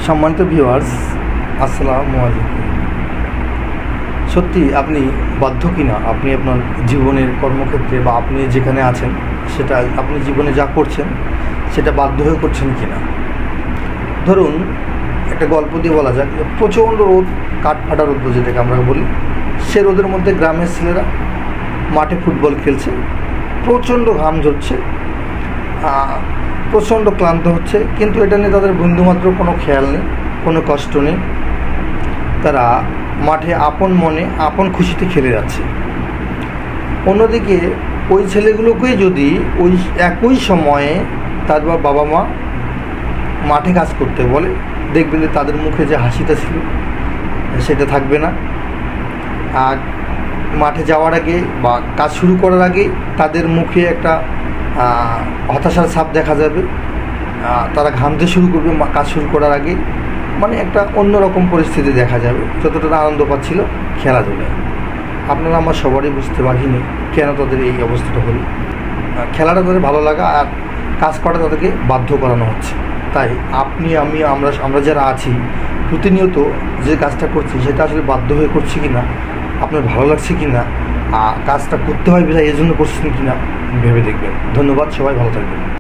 সম্মানিত ভিউয়ার্স, আসসালামু আলাইকুম। সত্যি আপনি বাধ্য কিনা আপনি আপনার জীবনের কর্মক্ষেত্রে বা আপনি যেখানে আছেন সেটা আপনি জীবনে যা করছেন সেটা বাধ্য হয়ে করছেন কিনা। ধরুন একটা গল্প দিয়ে বলা যাক, প্রচণ্ড রোদ, কাঠফাটা রোদ যেটাকে আমরা বলি, সে রোদের মধ্যে গ্রামের ছেলেরা মাঠে ফুটবল খেলছে, প্রচণ্ড ঘাম ঝরছে, প্রচণ্ড ক্লান্ত হচ্ছে, কিন্তু এটা নিয়ে তাদের বিন্দুমাত্র কোনো খেয়াল নেই, কোনো কষ্ট নেই। তারা মাঠে আপন মনে আপন খুশিতে খেলে যাচ্ছে। অন্যদিকে ওই ছেলেগুলোকেই যদি ওই একই সময়ে তার বাবা মা মাঠে কাজ করতে বলে, দেখবেন যে তাদের মুখে যে হাসিটা ছিল সেটা থাকবে না। আর মাঠে যাওয়ার আগে বা কাজ শুরু করার আগে তাদের মুখে একটা হতাশার ছাপ দেখা যাবে। তারা ঘামতে শুরু করবে কাজ শুরু করার আগে, মানে একটা অন্যরকম পরিস্থিতি দেখা যাবে। যতটা আনন্দ পাচ্ছিল খেলাধুলায়, আপনারা আমার সবারই বুঝতে পারিনি কেন তাদের এই অবস্থাটা হলো। খেলাটা তাদের ভালো লাগা আর কাজ করা তাদেরকে বাধ্য করানো হচ্ছে। তাই আপনি আমরা যারা আছি প্রতিনিয়ত যে কাজটা করছি সেটা আসলে বাধ্য হয়ে করছি কি না, আপনার ভালো লাগছে কি না, কাজটা করতে হয় বিধায় এই জন্য করছেন কি না ভেবে দেখবেন। ধন্যবাদ, সবাই ভালো থাকবেন।